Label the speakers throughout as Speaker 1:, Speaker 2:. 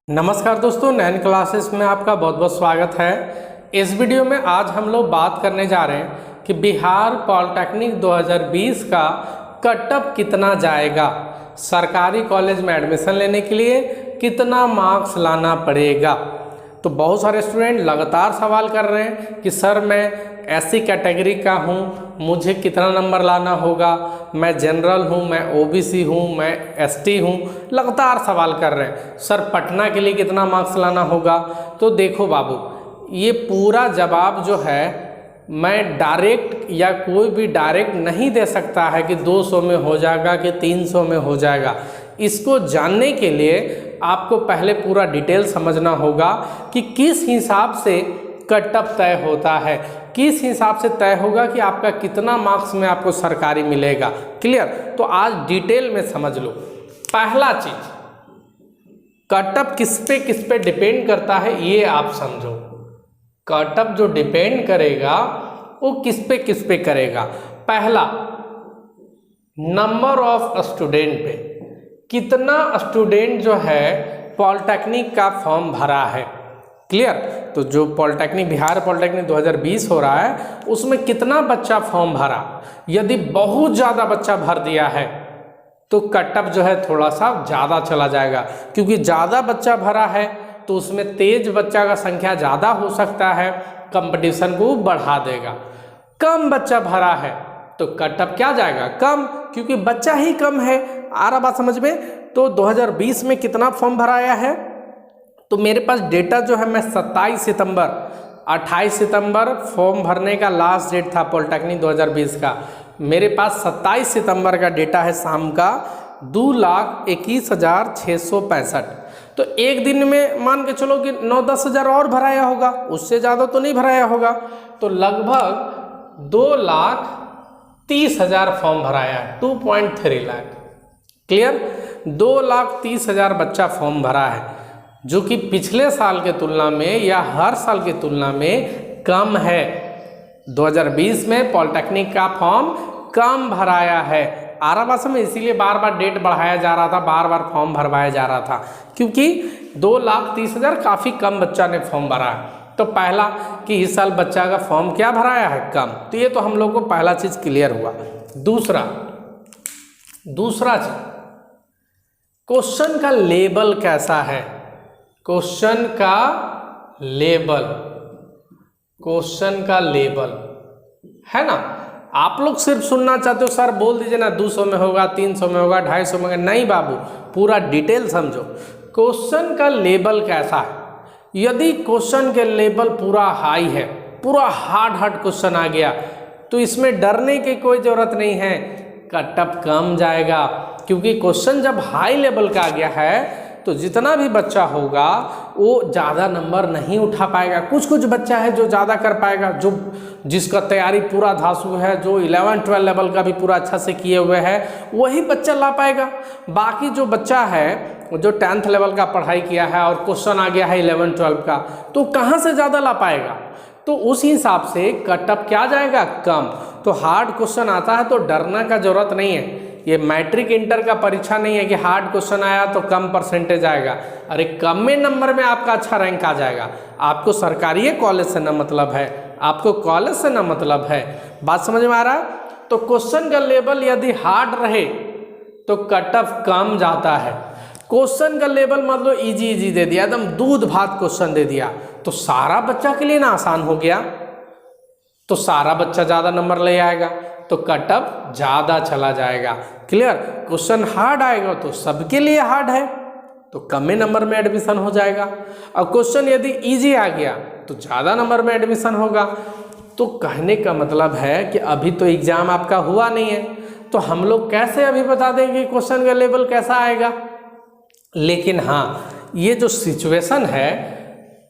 Speaker 1: नमस्कार दोस्तों, नैन क्लासेस में आपका बहुत बहुत स्वागत है। इस वीडियो में आज हम लोग बात करने जा रहे हैं कि बिहार पॉलिटेक्निक 2020 का कटअप कितना जाएगा, सरकारी कॉलेज में एडमिशन लेने के लिए कितना मार्क्स लाना पड़ेगा। तो बहुत सारे स्टूडेंट लगातार सवाल कर रहे हैं कि सर मैं ऐसी कैटेगरी का हूँ, मुझे कितना नंबर लाना होगा, मैं जनरल हूँ, मैं ओबीसी हूँ, मैं एसटी हूँ। लगातार सवाल कर रहे हैं सर पटना के लिए कितना मार्क्स लाना होगा। तो देखो बाबू, ये पूरा जवाब जो है मैं डायरेक्ट या कोई भी डायरेक्ट नहीं दे सकता है कि 200 में हो जाएगा कि 300 में हो जाएगा। इसको जानने के लिए आपको पहले पूरा डिटेल समझना होगा कि किस हिसाब से कटअप तय होता है, किस हिसाब से तय होगा कि आपका कितना मार्क्स में आपको सरकारी मिलेगा। क्लियर? तो आज डिटेल में समझ लो। पहला चीज, कटअप किस पे डिपेंड करता है ये आप समझो। कटअप जो डिपेंड करेगा वो किस पे करेगा। पहला, नंबर ऑफ स्टूडेंट पे, कितना स्टूडेंट जो है पॉलिटेक्निक का फॉर्म भरा है। क्लियर? तो जो पॉलिटेक्निक बिहार पॉलिटेक्निक 2020 हो रहा है उसमें कितना बच्चा फॉर्म भरा। यदि बहुत ज़्यादा बच्चा भर दिया है तो कटअप जो है थोड़ा सा ज़्यादा चला जाएगा, क्योंकि ज़्यादा बच्चा भरा है तो उसमें तेज बच्चा का संख्या ज़्यादा हो सकता है, कंपटीशन को बढ़ा देगा। कम बच्चा भरा है तो कटअप क्या जाएगा, कम, क्योंकि बच्चा ही कम है। आ रहा बात समझ में? तो 2020 में कितना फॉर्म भराया है, तो मेरे पास डेटा जो है मैं 28 सितंबर फॉर्म भरने का लास्ट डेट था पॉलिटेक्निक 2020 का। मेरे पास 27 सितंबर का डेटा है शाम का 2,21,665। तो एक दिन में मान के चलो कि 9-10 हज़ार और भराया होगा, उससे ज़्यादा तो नहीं भराया होगा। तो लगभग 2,30,000 फॉर्म भराया, 2.3 लाख। क्लियर? 2,30,000 बच्चा फॉर्म भरा है, जो कि पिछले साल के तुलना में या हर साल की तुलना में कम है। 2020 में पॉलिटेक्निक का फॉर्म कम भराया है। आराबास में इसीलिए बार बार डेट बढ़ाया जा रहा था, बार बार फॉर्म भरवाया जा रहा था, क्योंकि 2,30,000 काफ़ी कम बच्चा ने फॉर्म भरा है। तो पहला कि इस साल बच्चा का फॉर्म क्या भराया है, कम। तो ये तो हम लोग को पहला चीज़ क्लियर हुआ। दूसरा चीज, क्वेश्चन का लेबल कैसा है। क्वेश्चन का लेबल है ना। आप लोग सिर्फ सुनना चाहते हो सर बोल दीजिए ना 200 में होगा, 300 में होगा, 250 में होगा। नहीं बाबू, पूरा डिटेल समझो। क्वेश्चन का लेबल कैसा है। यदि क्वेश्चन के लेवल पूरा हाई है, पूरा हार्ड क्वेश्चन आ गया, तो इसमें डरने की कोई ज़रूरत नहीं है, कटअप कम जाएगा। क्योंकि क्वेश्चन जब हाई लेवल का आ गया है तो जितना भी बच्चा होगा वो ज़्यादा नंबर नहीं उठा पाएगा। कुछ बच्चा है जो ज़्यादा कर पाएगा, जो जिसका तैयारी पूरा धांसू है, जो 11-12 लेवल का भी पूरा अच्छा से किए हुए है, वही बच्चा ला पाएगा। बाकी जो बच्चा है जो 10th लेवल का पढ़ाई किया है और क्वेश्चन आ गया है 11-12 का, तो कहाँ से ज़्यादा ला पाएगा। तो उस हिसाब से कटअप क्या जाएगा, कम। तो हार्ड क्वेश्चन आता है तो डरना का जरूरत नहीं है। ये मैट्रिक इंटर का परीक्षा नहीं है कि हार्ड क्वेश्चन आया तो कम परसेंटेज आएगा। अरे कम में नंबर में आपका अच्छा रैंक आ जाएगा। आपको सरकारी कॉलेज से ना मतलब है, आपको कॉलेज से ना मतलब है। बात समझ में आ रहा है? तो क्वेश्चन का लेवल यदि हार्ड रहे तो कटअप कम जाता है। क्वेश्चन का लेवल मतलब इजी दे दिया, एकदम दूध भात क्वेश्चन दे दिया, तो सारा बच्चा के लिए ना आसान हो गया, तो सारा बच्चा ज़्यादा नंबर ले आएगा, तो कटअप ज़्यादा चला जाएगा। क्लियर? क्वेश्चन हार्ड आएगा तो सबके लिए हार्ड है, तो कम नंबर में एडमिशन हो जाएगा। और क्वेश्चन यदि इजी आ गया तो ज़्यादा नंबर में एडमिशन होगा। तो कहने का मतलब है कि अभी तो एग्ज़ाम आपका हुआ नहीं है, तो हम लोग कैसे अभी बता देंगे क्वेश्चन का लेवल कैसा आएगा। लेकिन हाँ, ये जो सिचुएशन है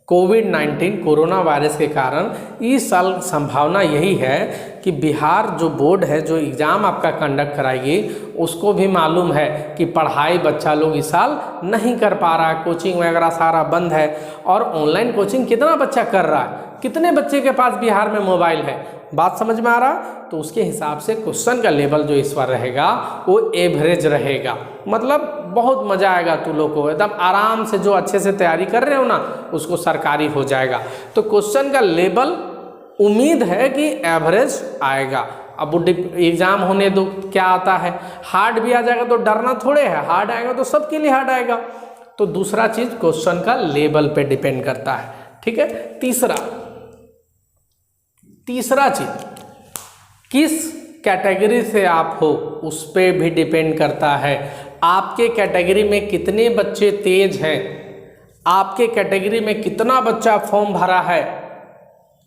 Speaker 1: कोविड-19 कोरोना वायरस के कारण, इस साल संभावना यही है कि बिहार जो बोर्ड है जो एग्ज़ाम आपका कंडक्ट कराएगी, उसको भी मालूम है कि पढ़ाई बच्चा लोग इस साल नहीं कर पा रहा है, कोचिंग वगैरह सारा बंद है। और ऑनलाइन कोचिंग कितना बच्चा कर रहा है, कितने बच्चे के पास बिहार में मोबाइल है। बात समझ में आ रहा? तो उसके हिसाब से क्वेश्चन का लेवल जो इस बार रहेगा वो एवरेज रहेगा, मतलब बहुत मज़ा आएगा तू लोग को, एकदम आराम से जो अच्छे से तैयारी कर रहे हो ना उसको सरकारी हो जाएगा। तो क्वेश्चन का लेवल उम्मीद है कि एवरेज आएगा। अब वो एग्जाम होने दो, क्या आता है, हार्ड भी आ जाएगा तो डरना थोड़े है, हार्ड आएगा तो सबके लिए हार्ड आएगा। तो दूसरा चीज क्वेश्चन का लेवल पे डिपेंड करता है, ठीक है। तीसरा चीज किस कैटेगरी से आप हो उस पे भी डिपेंड करता है। आपके कैटेगरी में कितने बच्चे तेज हैं, आपके कैटेगरी में कितना बच्चा फॉर्म भरा है।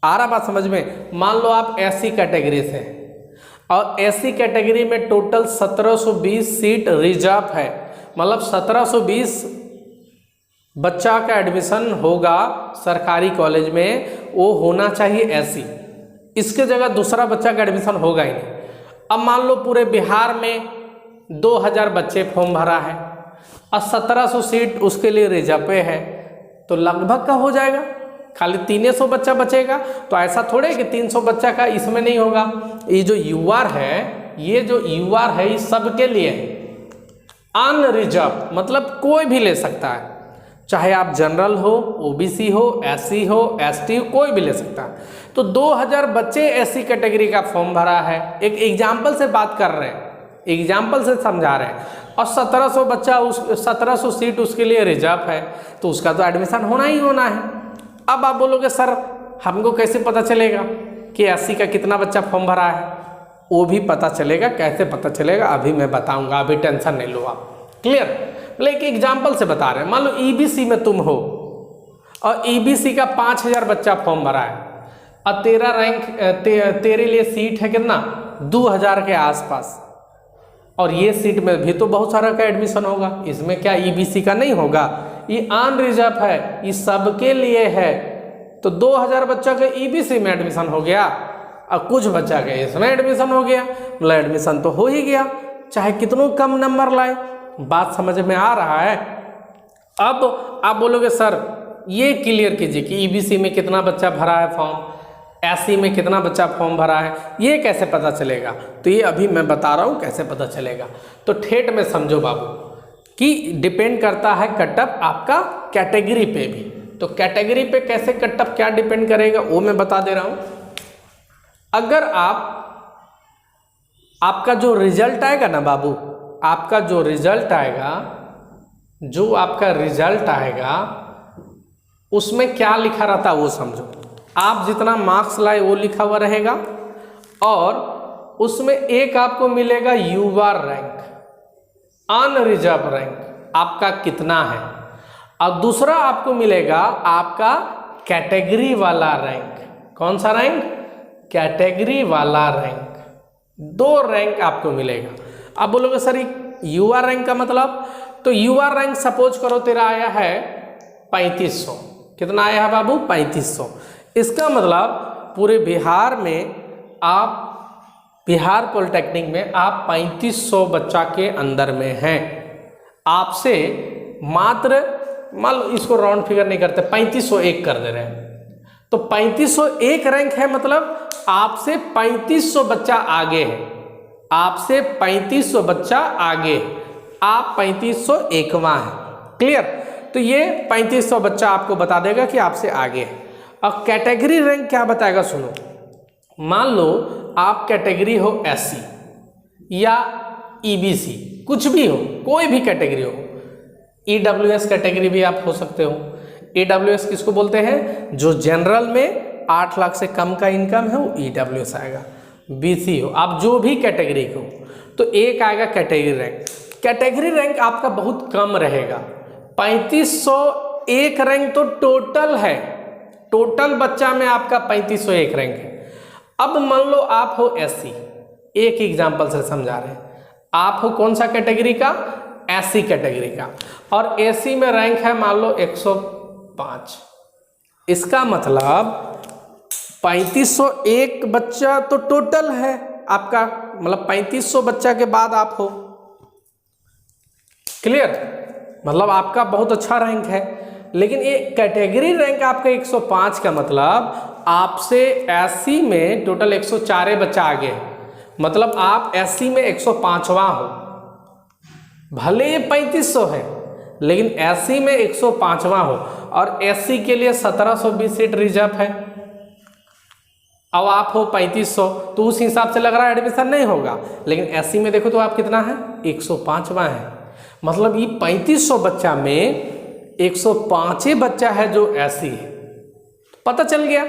Speaker 1: आ रहा बात समझ में? मान लो आप एससी कैटेगरी से हैं और एससी कैटेगरी में टोटल 1720 सीट रिजर्व है, मतलब 1720 बच्चा का एडमिशन होगा सरकारी कॉलेज में, वो होना चाहिए एससी। इसके जगह दूसरा बच्चा का एडमिशन होगा ही नहीं। अब मान लो पूरे बिहार में 2000 बच्चे फॉर्म भरा है और 1700 सीट उसके लिए रिजर्व पे है, तो लगभग का हो जाएगा, खाली 300 बच्चा बचेगा। तो ऐसा थोड़े कि 300 बच्चा का इसमें नहीं होगा। ये जो यूआर है, ये सबके लिए है, अनरिजर्व, मतलब कोई भी ले सकता है, चाहे आप जनरल हो, ओबीसी हो, एससी हो, एसटी हो, कोई भी ले सकता है। तो 2000 बच्चे एससी कैटेगरी का फॉर्म भरा है, एक एग्जाम्पल से बात कर रहे हैं, एग्जाम्पल से समझा रहे हैं, और 1700 सीट उसके लिए रिजर्व है, तो उसका तो एडमिशन होना ही होना है। अब आप बोलोगे सर हमको कैसे पता चलेगा कि एससी का कितना बच्चा फॉर्म भरा है? वो भी पता चलेगा। कैसे पता चलेगा अभी मैं बताऊंगा, अभी टेंशन नहीं लो आप। क्लियर? एक एग्जाम्पल से बता रहे हैं। मान लो ईबीसी में तुम हो और ईबीसी का 5000 बच्चा फॉर्म भरा है और तेरे लिए सीट है कितना, 2000 के आसपास, और ये सीट में भी तो बहुत सारा का एडमिशन होगा, इसमें क्या ईबीसी का नहीं होगा? ये अनरिजर्व है, ये सबके लिए है। तो 2000 बच्चा का ईबीसी में एडमिशन हो गया और कुछ बच्चा का इसमें एडमिशन हो गया, मतलब एडमिशन तो हो ही गया, चाहे कितनों कम नंबर लाए। बात समझ में आ रहा है? अब आप बोलोगे सर ये क्लियर कीजिए कि ईबीसी में कितना बच्चा भरा है फॉर्म, एससी में कितना बच्चा फॉर्म भरा है, ये कैसे पता चलेगा? तो ये अभी मैं बता रहा हूँ कैसे पता चलेगा। तो ठेठ में समझो बाबू कि डिपेंड करता है कटअप आपका कैटेगरी पे भी। तो कैटेगरी पे कैसे कटअप क्या डिपेंड करेगा वो मैं बता दे रहा हूँ। अगर आपका जो रिजल्ट आएगा ना बाबू, आपका जो रिजल्ट आएगा उसमें क्या लिखा रहता है वो समझो। आप जितना मार्क्स लाए वो लिखा हुआ रहेगा और उसमें एक आपको मिलेगा युवा रैंक, अनरिजर्व रैंक आपका कितना है, और दूसरा आपको मिलेगा आपका कैटेगरी वाला रैंक। कौन सा रैंक? कैटेगरी वाला रैंक। 2 रैंक आपको मिलेगा। अब बोलोगे सर युवा रैंक का मतलब? तो युवा रैंक सपोज करो तेरा आया है 3500। कितना आया है बाबू? 3500। इसका मतलब पूरे बिहार में बिहार पॉलिटेक्निक में आप 3500 बच्चा के अंदर में हैं। आपसे मात्र, मान लो इसको राउंड फिगर नहीं करते, 3501 कर दे रहे हैं, तो 3501 रैंक है, मतलब आपसे 3500 बच्चा आगे है, आपसे 3500 बच्चा आगे है, आप 3501वां है। क्लियर? तो ये 3500 बच्चा आपको बता देगा कि आपसे आगे है। और कैटेगरी रैंक क्या बताएगा सुनो। मान लो आप कैटेगरी हो एससी या ईबीसी, कुछ भी हो, कोई भी कैटेगरी हो, ईडब्ल्यूएस कैटेगरी भी आप हो सकते हो। ईडब्ल्यूएस किसको बोलते हैं? जो जनरल में 8 लाख से कम का इनकम है वो ईडब्ल्यूएस आएगा। बीसी हो, आप जो भी कैटेगरी हो, तो एक आएगा कैटेगरी रैंक। कैटेगरी रैंक आपका बहुत कम रहेगा। 3501 रैंक तो टोटल है, टोटल बच्चा में आपका 3501 रैंक है। अब मान लो आप हो एससी, एक एग्जाम्पल से समझा रहे हैं, आप हो कौन सा कैटेगरी का? एससी कैटेगरी का, और एससी में रैंक है मान लो 105। इसका मतलब 3501 बच्चा तो टोटल है आपका, मतलब 3500 बच्चा के बाद आप हो। क्लियर? मतलब आपका बहुत अच्छा रैंक है। लेकिन ये कैटेगरी रैंक आपका 105 का मतलब आपसे एससी में टोटल 104 बच्चा आगे है, मतलब आप एससी में 105वां हो। भले ये 3500 है लेकिन एससी में 105वां हो, और एससी के लिए 1720 सीट रिजर्व है। अब आप हो 3500, तो उस हिसाब से लग रहा है एडमिशन नहीं होगा, लेकिन एससी में देखो तो आप कितना है, 105वां है। मतलब ये 3500 बच्चा में 105 बच्चा है जो एससी है। पता चल गया,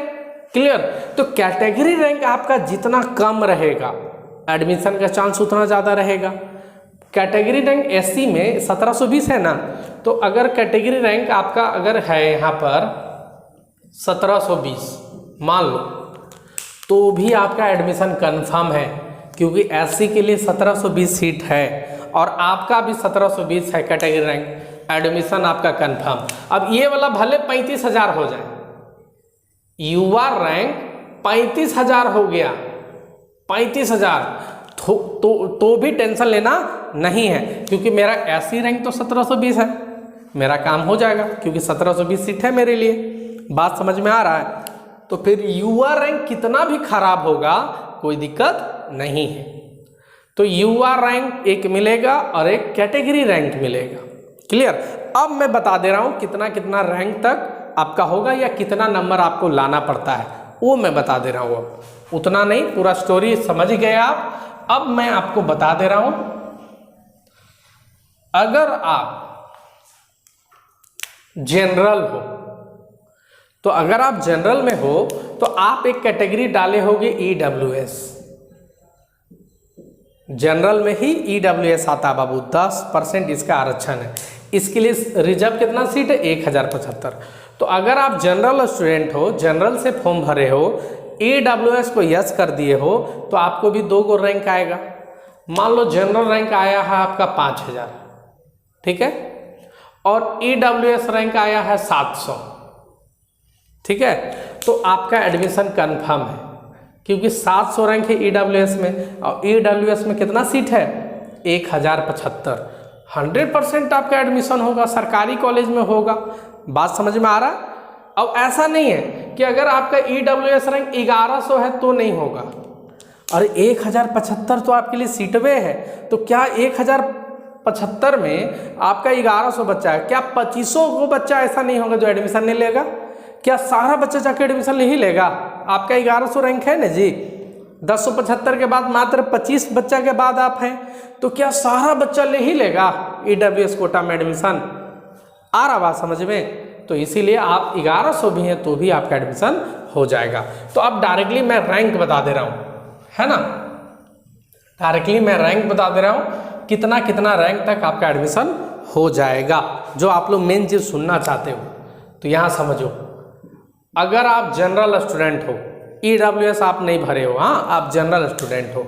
Speaker 1: क्लियर। तो कैटेगरी रैंक आपका जितना कम रहेगा एडमिशन का चांस उतना ज़्यादा रहेगा। कैटेगरी रैंक एससी में 1720 है ना, तो अगर कैटेगरी रैंक आपका अगर है यहाँ पर 1720 मान लो, तो भी आपका एडमिशन कंफर्म है, क्योंकि एससी के लिए 1720 सीट है और आपका भी 1720 है कैटेगरी रैंक, एडमिशन आपका कंफर्म। अब ये वाला भले 35,000 हो जाए, युवा रैंक 35,000 हो गया, 35,000 तो भी टेंशन लेना नहीं है, क्योंकि मेरा एससी रैंक तो 1720 है, मेरा काम हो जाएगा, क्योंकि 1720 सीट है मेरे लिए। बात समझ में आ रहा है। तो फिर युवा रैंक कितना भी खराब होगा कोई दिक्कत नहीं है। तो युवा रैंक एक मिलेगा और एक कैटेगरी रैंक मिलेगा, क्लियर। अब मैं बता दे रहा हूं कितना कितना रैंक तक आपका होगा या कितना नंबर आपको लाना पड़ता है, वो मैं बता दे रहा हूं। अब उतना नहीं, पूरा स्टोरी समझ गए आप। अब मैं आपको बता दे रहा हूं, अगर आप जनरल हो, तो अगर आप जनरल में हो तो आप एक कैटेगरी डाले होगे ईडब्ल्यूएस। जनरल में ही ईडब्ल्यूएस आता बाबू, 10% इसका आरक्षण है। इसके लिए रिजर्व कितना सीट है, 1075। तो अगर आप जनरल स्टूडेंट हो, जनरल से फॉर्म भरे हो, ईडब्ल्यूएस को यस कर दिए हो, तो आपको भी 2 रैंक आएगा। मान लो जनरल रैंक आया है आपका 5000, ठीक है, और ईडब्ल्यूएस रैंक आया है 700, ठीक है, तो आपका एडमिशन कंफर्म है, क्योंकि 700 रैंक है ईडब्ल्यूएस में, और ईडब्ल्यूएस में कितना सीट है, 1075। 100% आपका एडमिशन होगा, सरकारी कॉलेज में होगा। बात समझ में आ रहा है। अब ऐसा नहीं है कि अगर आपका ईडब्ल्यूएस रैंक 1100 है तो नहीं होगा, और 1075 तो आपके लिए सीटवे है, तो क्या 1075 में आपका 1100 बच्चा है, क्या 2500 को बच्चा ऐसा नहीं होगा जो एडमिशन नहीं लेगा? क्या सारा बच्चा जाके एडमिशन नहीं लेगा? आपका 1100 रैंक है ना जी, 1075 के बाद मात्र 25 बच्चा के बाद आप हैं, तो क्या सारा बच्चा ले ही लेगा ईडब्ल्यूएस कोटा में एडमिशन? आ रहा बात समझ में? तो इसीलिए आप 1100 भी हैं तो भी आपका एडमिशन हो जाएगा। तो अब डायरेक्टली मैं रैंक बता दे रहा हूँ, है ना, डायरेक्टली मैं रैंक बता दे रहा हूँ, कितना कितना रैंक तक आपका एडमिशन हो जाएगा, जो आप लोग मेन चीज़ सुनना चाहते हो। तो यहाँ समझो, अगर आप जनरल स्टूडेंट हो, ईडब्ल्यूएस आप नहीं भरे हो, हाँ आप जनरल स्टूडेंट हो,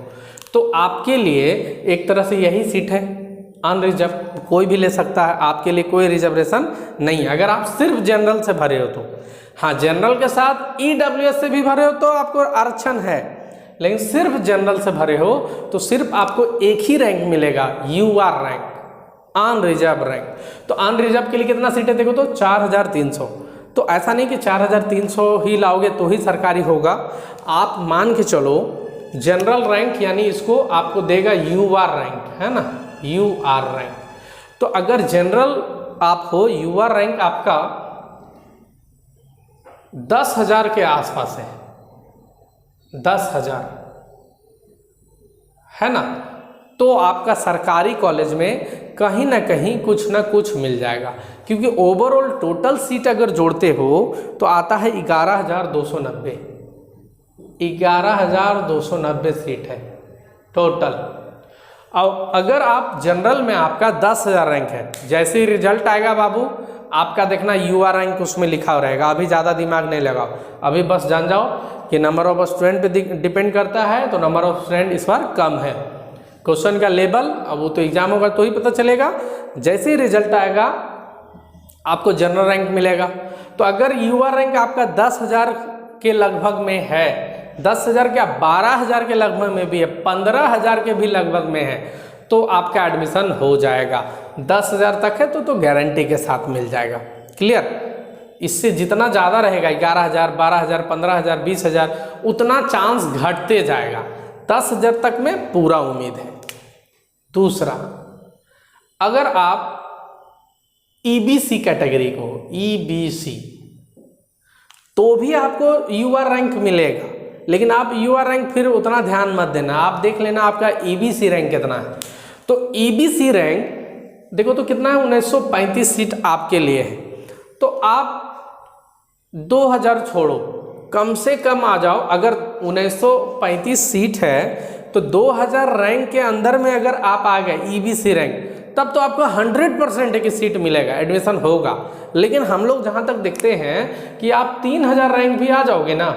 Speaker 1: तो आपके लिए एक तरह से यही सीट है अनरिजर्व, कोई भी ले सकता है, आपके लिए कोई रिजर्वेशन नहीं। अगर आप सिर्फ जनरल से भरे हो तो, हाँ जनरल के साथ ईडब्ल्यूएस से भी भरे हो तो आपको आरक्षण है, लेकिन सिर्फ जनरल से भरे हो तो सिर्फ आपको एक ही रैंक मिलेगा, यूआर रैंक, अनरिजर्व रैंक। तो अनरिजर्व के लिए कितना सीट है देखो तो 4300। तो ऐसा नहीं कि 4300 ही लाओगे तो ही सरकारी होगा, आप मान के चलो जनरल रैंक यानी इसको आपको देगा यूआर रैंक, है ना, यूआर रैंक। तो अगर जनरल आप हो, यूआर रैंक आपका 10,000 के आसपास है, 10,000 है ना, तो आपका सरकारी कॉलेज में कहीं ना कहीं कुछ ना कुछ मिल जाएगा, क्योंकि ओवरऑल टोटल सीट अगर जोड़ते हो तो आता है 11,290, 11,290 सीट है टोटल। और अगर आप जनरल में आपका 10,000 रैंक है, जैसे ही रिजल्ट आएगा बाबू आपका देखना यूआर रैंक उसमें लिखा रहेगा। अभी ज़्यादा दिमाग नहीं लगाओ, अभी बस जान जाओ कि नंबर ऑफ स्टूडेंट पे डिपेंड करता है, तो नंबर ऑफ स्टूडेंट इस बार कम है। क्वेश्चन का लेवल अब वो तो एग्जाम होगा तो ही पता चलेगा, जैसे ही रिजल्ट आएगा आपको जनरल रैंक मिलेगा। तो अगर यूआर रैंक आपका 10,000 के लगभग में है, 10,000 क्या 12,000 के लगभग में भी है, 15,000 के भी लगभग में है, तो आपका एडमिशन हो जाएगा। 10,000 तक है तो गारंटी के साथ मिल जाएगा, क्लियर। इससे जितना ज़्यादा रहेगा 11,000, 12,000, 15,000, 20,000, उतना चांस घटते जाएगा। 10,000 तक में पूरा उम्मीद है। दूसरा, अगर आप ईबीसी कैटेगरी को, ईबीसी, तो भी आपको यूआर रैंक मिलेगा, लेकिन आप यूआर रैंक फिर उतना ध्यान मत देना, आप देख लेना आपका ईबीसी रैंक कितना है। तो ईबीसी रैंक देखो तो कितना है, 1935 सीट आपके लिए है। तो आप 2000 छोड़ो, कम से कम आ जाओ। अगर 1935 सीट है तो 2000 रैंक के अंदर में अगर आप आ गए ईबीसी रैंक, तब तो आपको 100% की सीट मिलेगा, एडमिशन होगा। लेकिन हम लोग जहाँ तक देखते हैं कि आप 3000 रैंक भी आ जाओगे ना,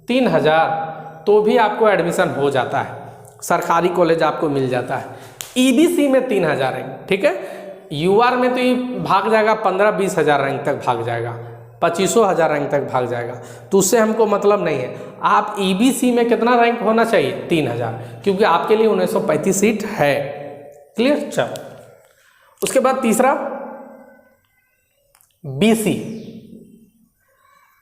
Speaker 1: 3000, तो भी आपको एडमिशन हो जाता है, सरकारी कॉलेज आपको मिल जाता है। ईबीसी में 3000 रैंक, ठीक है। यूआर में तो ये भाग जाएगा 15-20 हज़ार रैंक तक भाग जाएगा, 25,000 रैंक तक भाग जाएगा, तो उससे हमको मतलब नहीं है। आप ईबीसी में कितना रैंक होना चाहिए, 3000, क्योंकि आपके लिए 1935 सीट है। क्लियर। चलो उसके बाद तीसरा बीसी।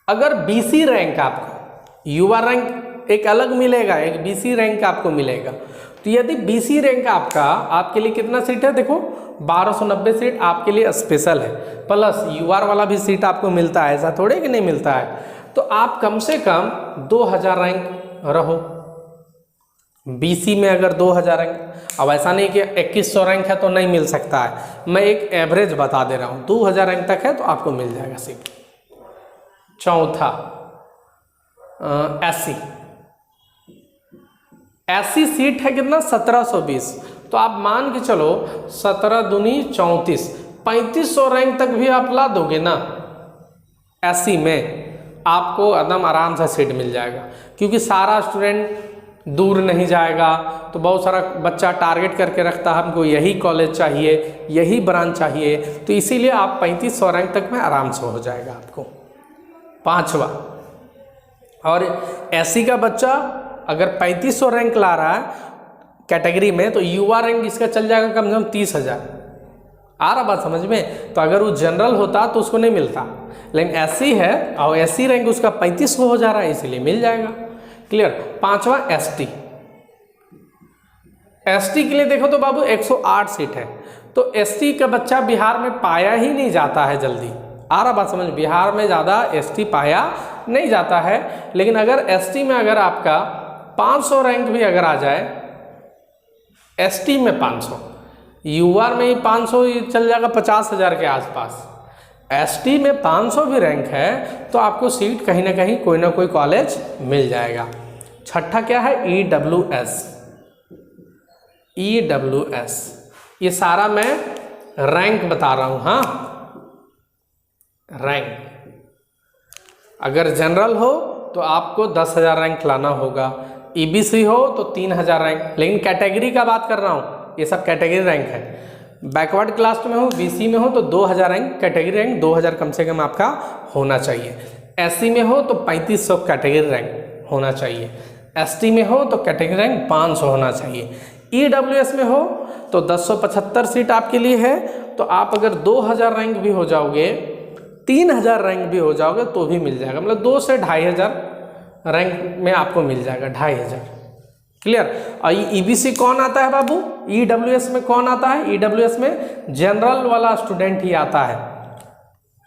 Speaker 1: अगर बीसी रैंक आपको, यूआर रैंक एक अलग मिलेगा, एक बीसी रैंक आपको मिलेगा। तो यदि बीसी रैंक आपका, आपके लिए कितना सीट है, देखो 1290 सीट आपके लिए स्पेशल है, प्लस यूआर वाला भी सीट आपको मिलता है, ऐसा थोड़े कि नहीं मिलता है। तो आप कम से कम 2000 रैंक रहो बीसी में। अगर 2000 रैंक, अब ऐसा नहीं कि 2100 रैंक है तो नहीं मिल सकता है, मैं एक एवरेज बता दे रहा हूँ, 2000 रैंक तक है तो आपको मिल जाएगा सीट। चौथा एससी, एससी सीट है कितना, 1720। तो आप मान के चलो 17 दूनी 34, 3500 रैंक तक भी आप ला दोगे ना एससी में, आपको एकदम आराम से सीट मिल जाएगा। क्योंकि सारा स्टूडेंट दूर नहीं जाएगा, तो बहुत सारा बच्चा टारगेट करके रखता है हमको यही कॉलेज चाहिए, यही ब्रांच चाहिए, तो इसीलिए आप 3500 रैंक तक में आराम से हो जाएगा आपको। पांचवा, और एससी का बच्चा अगर 3500 रैंक ला रहा है कैटेगरी में, तो यूआर रैंक इसका चल जाएगा कम से कम 30,000। आ रहा बात समझ में। तो अगर वो जनरल होता तो उसको नहीं मिलता, लेकिन एससी है और एससी रैंक उसका 3500 हो जा रहा है, इसीलिए मिल जाएगा। क्लियर। पांचवा एसटी, एसटी के लिए देखो तो बाबू 108 सीट है। तो एसटी का बच्चा बिहार में पाया ही नहीं जाता है जल्दी। आ रहा बात समझ, बिहार में ज़्यादा एसटी पाया नहीं जाता है। लेकिन अगर एसटी में अगर आपका 500 रैंक भी अगर आ जाए, एसटी में 500, यूआर में ही 500 चल जाएगा 50,000 के आसपास। एसटी में 500 भी रैंक है तो आपको सीट कहीं ना कहीं कोई ना कोई कॉलेज मिल जाएगा। छठा क्या है, ईडब्ल्यूएस। ईडब्ल्यूएस ये सारा मैं रैंक बता रहा हूँ। हाँ, रैंक अगर जनरल हो तो आपको 10,000 रैंक लाना होगा, ईबीसी हो तो 3,000 रैंक। लेकिन कैटेगरी का बात कर रहा हूँ, ये सब कैटेगरी रैंक है। बैकवर्ड क्लास में हो, बीसी में हो तो 2000 रैंक, कैटेगरी रैंक 2000 कम से कम आपका होना चाहिए। एससी में हो तो 3500 कैटेगरी रैंक होना चाहिए। एसटी में हो तो कैटेगरी रैंक 500 होना चाहिए। ईडब्ल्यूएस में हो तो 1075 सीट आपके लिए है। तो आप अगर 2000 रैंक भी हो जाओगे, 3000 रैंक भी हो जाओगे तो भी मिल जाएगा, मतलब 2 से 2500 रैंक में आपको मिल जाएगा, 2500। क्लियर। और ईबीसी कौन आता है बाबू, ईडब्ल्यूएस में कौन आता है, ईडब्ल्यूएस में जनरल वाला स्टूडेंट ही आता है।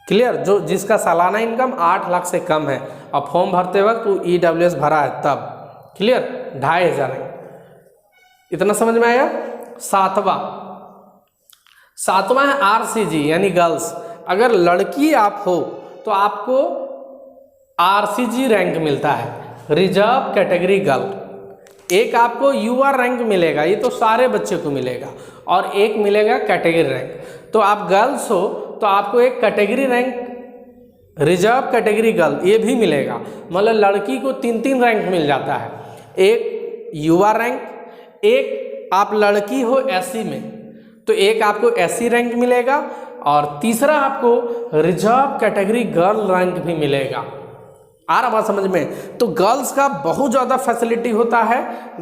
Speaker 1: क्लियर, जो जिसका सालाना इनकम 8 लाख से कम है और फॉर्म भरते वक्त वो ईडब्ल्यूएस भरा है तब। Clear, 2500 rank. इतना समझ में आया। सातवां है आरसीजी यानी गर्ल्स। अगर लड़की आप हो तो आपको आरसीजी रैंक मिलता है, रिजर्व कैटेगरी गर्ल। एक आपको यूआर रैंक मिलेगा, ये तो सारे बच्चे को मिलेगा, और एक मिलेगा कैटेगरी रैंक। तो आप गर्ल्स हो तो आपको एक category rank, reserve category girl ये भी मिलेगा। मतलब लड़की को 3-3 रैंक मिल जाता है, एक यूआर रैंक, एक आप लड़की हो एससी में तो एक आपको एससी रैंक मिलेगा, और तीसरा आपको रिजर्व कैटेगरी गर्ल रैंक भी मिलेगा। आ रहा बात समझ में। तो गर्ल्स का बहुत ज़्यादा फैसिलिटी होता है।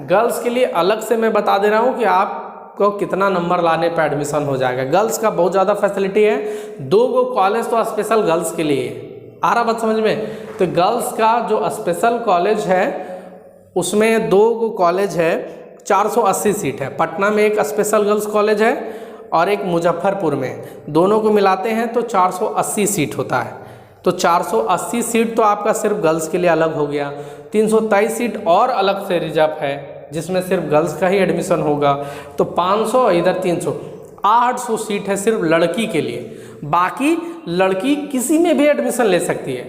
Speaker 1: गर्ल्स के लिए अलग से मैं बता दे रहा हूँ कि आपको कितना नंबर लाने पर एडमिशन हो जाएगा। गर्ल्स का बहुत ज़्यादा फैसिलिटी है। 2 कॉलेज तो स्पेशल गर्ल्स के लिए। आ रहा बात समझ में। तो गर्ल्स का जो स्पेशल कॉलेज है उसमें 2 कॉलेज है, 480 सीट है। पटना में एक स्पेशल गर्ल्स कॉलेज है और एक मुजफ्फरपुर में है, दोनों को मिलाते हैं तो 480 सीट होता है। तो 480 सीट तो आपका सिर्फ गर्ल्स के लिए अलग हो गया, 323 सीट और अलग से रिजर्व है जिसमें सिर्फ गर्ल्स का ही एडमिशन होगा। तो 500 इधर 300, 800 सीट है सिर्फ लड़की के लिए। बाकी लड़की किसी में भी एडमिशन ले सकती है,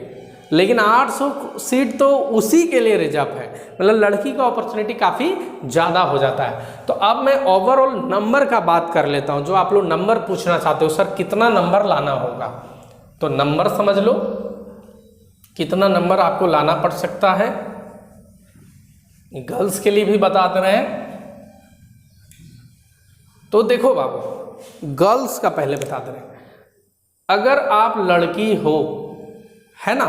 Speaker 1: लेकिन 800 सीट तो उसी के लिए रिजर्व है, मतलब लड़की का अपॉर्चुनिटी काफ़ी ज़्यादा हो जाता है। तो अब मैं ओवरऑल नंबर का बात कर लेता हूँ। जो आप लोग नंबर पूछना चाहते हो, सर कितना नंबर लाना होगा, तो नंबर समझ लो कितना नंबर आपको लाना पड़ सकता है। गर्ल्स के लिए भी बता दे रहे हैं। तो देखो बाबू, गर्ल्स का पहले बता दे रहे हैं। अगर आप लड़की हो, है ना,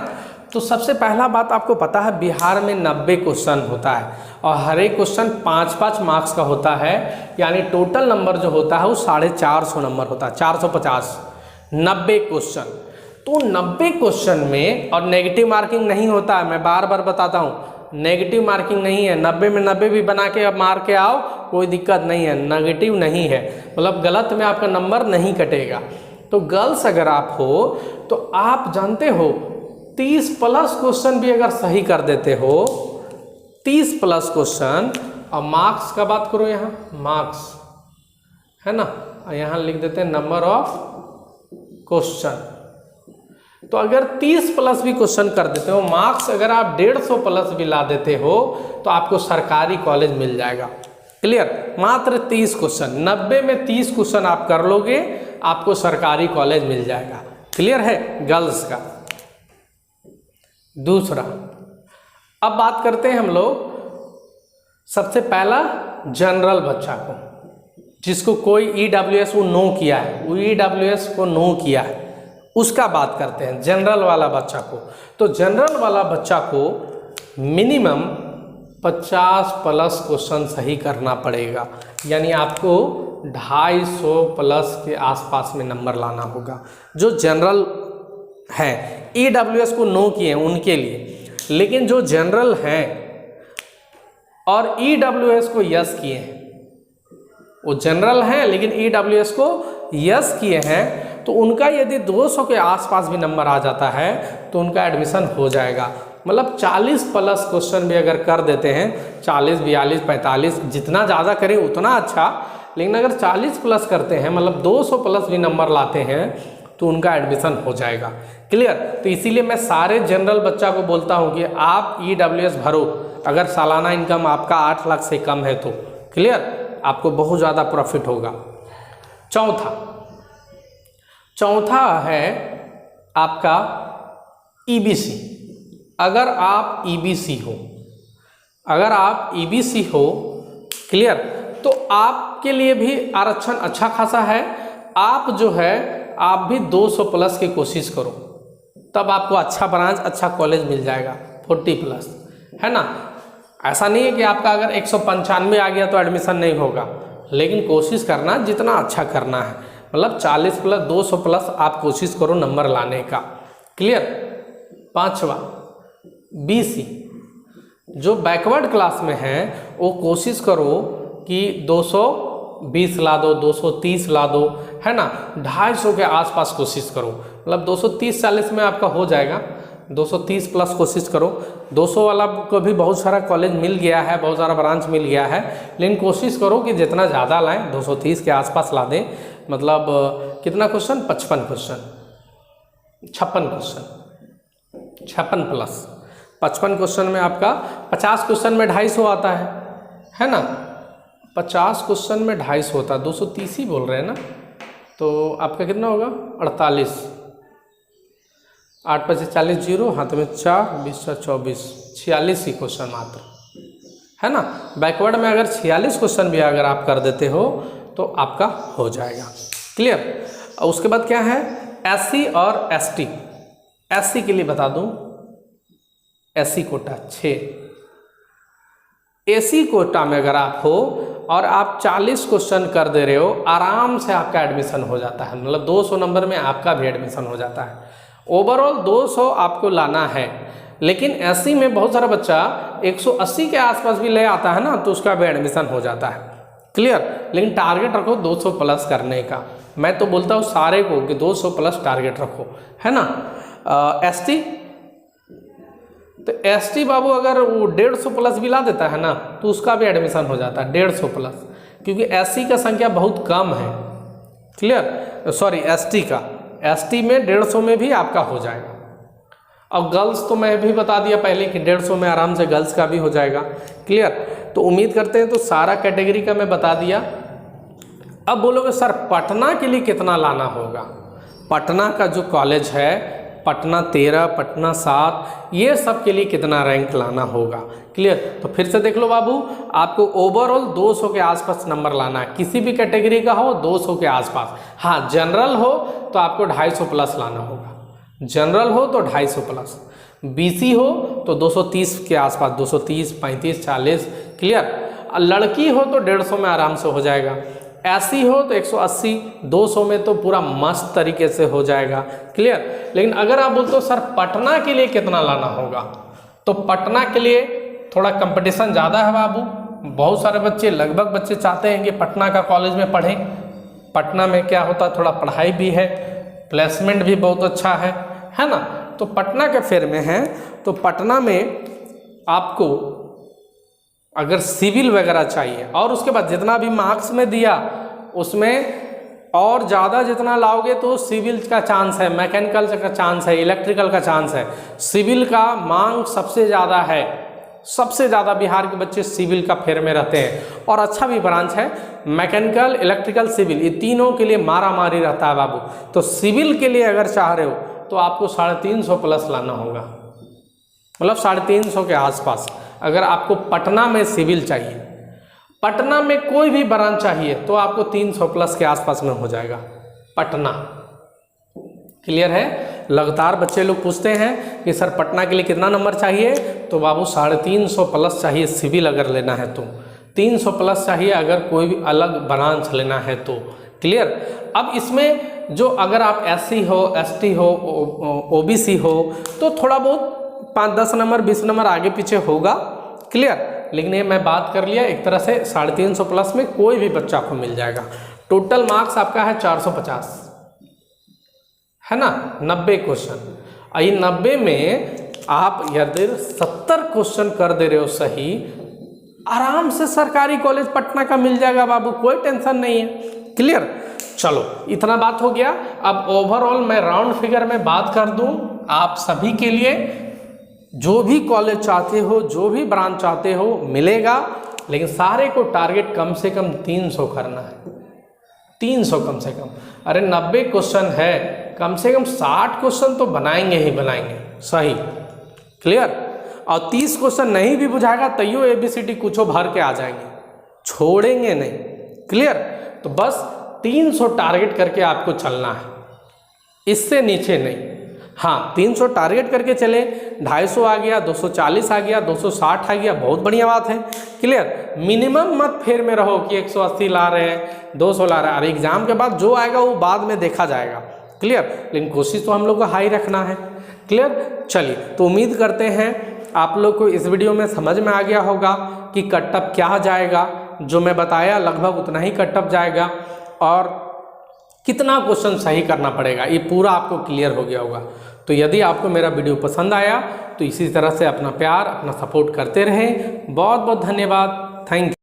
Speaker 1: तो सबसे पहला बात आपको पता है बिहार में 90 क्वेश्चन होता है और हर एक क्वेश्चन 5-5 मार्क्स का होता है, यानी टोटल नंबर जो होता है वो 450 नंबर होता है, 450, 90 क्वेश्चन। तो 90 क्वेश्चन में, और नेगेटिव मार्किंग नहीं होता है, मैं बार बार बताता हूँ नेगेटिव मार्किंग नहीं है। 90 में 90 भी बना के अब मार के आओ, कोई दिक्कत नहीं है, नेगेटिव नहीं है, मतलब गलत में आपका नंबर नहीं कटेगा। तो गर्ल्स अगर आप हो तो आप जानते हो 30 प्लस क्वेश्चन भी अगर सही कर देते हो, 30 प्लस क्वेश्चन, और मार्क्स का बात करो, यहाँ मार्क्स है ना, यहाँ लिख देते हैं नंबर ऑफ क्वेश्चन। तो अगर 30 प्लस भी क्वेश्चन कर देते हो, मार्क्स अगर आप 150 प्लस भी ला देते हो तो आपको सरकारी कॉलेज मिल जाएगा। क्लियर, मात्र 30 क्वेश्चन, 90 में 30 क्वेश्चन आप कर लोगे, आपको सरकारी कॉलेज मिल जाएगा। क्लियर है गर्ल्स का। दूसरा, अब बात करते हैं हम लोग सबसे पहला जनरल बच्चा को, जिसको कोई EWS वो नो किया है, वो EWS को नो किया है, उसका बात करते हैं जनरल वाला बच्चा को। तो जनरल वाला बच्चा को मिनिमम 50 प्लस क्वेश्चन सही करना पड़ेगा, यानी आपको 250 प्लस के आसपास में नंबर लाना होगा। जो जनरल है, EWS को नो किए हैं उनके लिए, लेकिन जो जनरल हैं और EWS को यस किए हैं, वो जनरल हैं लेकिन EWS को यस किए हैं, तो उनका यदि 200 के आसपास भी नंबर आ जाता है तो उनका एडमिशन हो जाएगा। मतलब 40 प्लस क्वेश्चन भी अगर कर देते हैं, 40, 42, 45, जितना ज़्यादा करें उतना अच्छा, लेकिन अगर 40 प्लस करते हैं, मतलब 200 प्लस भी नंबर लाते हैं, तो उनका एडमिशन हो जाएगा। क्लियर। तो इसीलिए मैं सारे जनरल बच्चा को बोलता हूँ कि आप EWS भरो, अगर सालाना इनकम आपका 8 लाख से कम है तो। क्लियर, आपको बहुत ज़्यादा प्रॉफिट होगा। चौथा है आपका EBC। अगर आप EBC हो, क्लियर, तो आपके लिए भी आरक्षण अच्छा खासा है। आप जो है आप भी 200 प्लस की कोशिश करो, तब आपको अच्छा ब्रांच, अच्छा कॉलेज मिल जाएगा, 40 प्लस, है ना। ऐसा नहीं है कि आपका अगर 195 आ गया तो एडमिशन नहीं होगा, लेकिन कोशिश करना जितना अच्छा करना है, मतलब 40 प्लस 200 प्लस आप कोशिश करो नंबर लाने का। क्लियर। 5वां BC, जो बैकवर्ड क्लास में है वो कोशिश करो कि 220 ला दो, 230 ला दो, है ना, 250 के आसपास कोशिश करो, मतलब 230-40 में आपका हो जाएगा। 230 प्लस कोशिश करो। 200 वाला को भी बहुत सारा कॉलेज मिल गया है, बहुत सारा ब्रांच मिल गया है, लेकिन कोशिश करो कि जितना ज़्यादा लाएं, 230 के आसपास ला दें। मतलब कितना question, 55 question, 56 question, 56 plus 55 question में आपका 50 क्वेश्चन में 250 आता है ना। 50 क्वेश्चन में 250 होता है, 230 ही बोल रहे हैं ना, तो आपका कितना होगा, 48, 8 × 40, 0, हाथ में 4, 20 × 24, 46 ही क्वेश्चन मात्र, है ना। बैकवर्ड में अगर 46 क्वेश्चन भी अगर आप कर देते हो तो आपका हो जाएगा। क्लियर। और उसके बाद क्या है, SC और ST। SC के लिए बता दूं, SC कोटा 6, AC कोटा में अगर आप हो और आप 40 क्वेश्चन कर दे रहे हो, आराम से आपका एडमिशन हो जाता है, मतलब 200 नंबर में आपका भी एडमिशन हो जाता है। ओवरऑल 200 आपको लाना है, लेकिन SC में बहुत सारा बच्चा 180 के आसपास भी ले आता है ना, तो उसका भी एडमिशन हो जाता है। क्लियर। लेकिन टारगेट रखो 200 प्लस करने का। मैं तो बोलता हूँ सारे को कि 200 प्लस टारगेट रखो, है ना। एसटी, तो एसटी बाबू अगर वो 150 प्लस भी ला देता है ना तो उसका भी एडमिशन हो जाता है 150 प्लस, क्योंकि एससी का संख्या बहुत कम है। क्लियर, सॉरी एसटी का, एसटी में 150 में भी आपका हो जाएगा। अब गर्ल्स तो मैं भी बता दिया पहले कि 150 में आराम से गर्ल्स का भी हो जाएगा। क्लियर, तो उम्मीद करते हैं तो सारा कैटेगरी का मैं बता दिया। अब बोलोगे सर पटना के लिए कितना लाना होगा, पटना का जो कॉलेज है, पटना 13, पटना 7, ये सब के लिए कितना रैंक लाना होगा। क्लियर, तो फिर से देख लो बाबू, आपको ओवरऑल 200 के आसपास नंबर लाना है, किसी भी कैटेगरी का हो 200 के आसपास। हाँ, जनरल हो तो आपको 250 प्लस लाना होगा, जनरल हो तो 250 प्लस, बीसी हो तो 230 के आसपास, 230, 35, 40। क्लियर, लड़की हो तो 150 में आराम से हो जाएगा, एससी हो तो 180, 200 में तो पूरा मस्त तरीके से हो जाएगा। क्लियर, लेकिन अगर आप बोलते हो सर पटना के लिए कितना लाना होगा, तो पटना के लिए थोड़ा कंपटीशन ज़्यादा है बाबू। बहुत सारे बच्चे, लगभग बच्चे चाहते हैं कि पटना का कॉलेज में पढ़ें। पटना में क्या होता है, थोड़ा पढ़ाई भी है, प्लेसमेंट भी बहुत अच्छा है ना। तो पटना के फेर में है, तो पटना में आपको अगर सिविल वगैरह चाहिए और उसके बाद जितना भी मार्क्स में दिया उसमें और ज़्यादा जितना लाओगे तो सिविल का चांस है, मैकेनिकल का चांस है, इलेक्ट्रिकल का चांस है। सिविल का मांग सबसे ज़्यादा है, सबसे ज़्यादा बिहार के बच्चे सिविल का फेर में रहते हैं, और अच्छा भी ब्रांच है। मैकेनिकल, इलेक्ट्रिकल, सिविल, ये तीनों के लिए मारा मारी रहता है बाबू। तो सिविल के लिए अगर चाह रहे हो तो आपको 350 प्लस लाना होगा, मतलब 350 के आसपास। अगर आपको पटना में सिविल चाहिए, पटना में कोई भी ब्रांच चाहिए तो आपको 300 प्लस के आसपास में हो जाएगा पटना। क्लियर है। लगातार बच्चे लोग पूछते हैं कि सर पटना के लिए कितना नंबर चाहिए, तो बाबू 350 प्लस चाहिए सिविल अगर लेना है तो, 300 प्लस चाहिए अगर कोई भी अलग ब्रांच लेना है तो। क्लियर। अब इसमें जो अगर आप एससी हो, एसटी हो, ओबीसी हो तो थोड़ा बहुत 5-10 नंबर 20 नंबर आगे पीछे होगा। क्लियर, लेकिन ये मैं बात कर लिया एक तरह से 350 प्लस में कोई भी बच्चा को मिल जाएगा। टोटल मार्क्स आपका है 450, है ना, 90 क्वेश्चन। ये 90 में आप यदि 70 क्वेश्चन कर दे रहे हो सही, आराम से सरकारी कॉलेज पटना का मिल जाएगा बाबू, कोई टेंशन नहीं है। क्लियर, चलो इतना बात हो गया। अब ओवरऑल मैं राउंड फिगर में बात कर दूं आप सभी के लिए। जो भी कॉलेज चाहते हो, जो भी ब्रांच चाहते हो मिलेगा, लेकिन सारे को टारगेट कम से कम 300 करना है, 300 कम से कम। अरे 90 क्वेश्चन है, कम से कम 60 क्वेश्चन तो बनाएंगे ही बनाएंगे सही। क्लियर, और 30 क्वेश्चन नहीं भी बुझाएगा तैयो ABCD कुछ भर के आ जाएंगे, छोड़ेंगे नहीं। क्लियर, तो बस 300 टारगेट करके आपको चलना है, इससे नीचे नहीं। हाँ, 300 टारगेट करके चले, 250 आ गया, 240 आ गया, 260 आ गया, बहुत बढ़िया बात है। क्लियर, मिनिमम मत फेर में रहो कि 180 ला रहे हैं, 200 ला रहे हैं। अरे एग्जाम के बाद जो आएगा वो बाद में देखा जाएगा। क्लियर, लेकिन कोशिश तो हम लोग को हाई रखना है। क्लियर, चलिए तो उम्मीद करते हैं आप लोग को इस वीडियो में समझ में आ गया होगा कि कटअप क्या जाएगा। जो मैं बताया लगभग उतना ही कटअप जाएगा, और कितना क्वेश्चन सही करना पड़ेगा ये पूरा आपको क्लियर हो गया होगा। तो यदि आपको मेरा वीडियो पसंद आया तो इसी तरह से अपना प्यार, अपना सपोर्ट करते रहें। बहुत बहुत धन्यवाद, थैंक यू।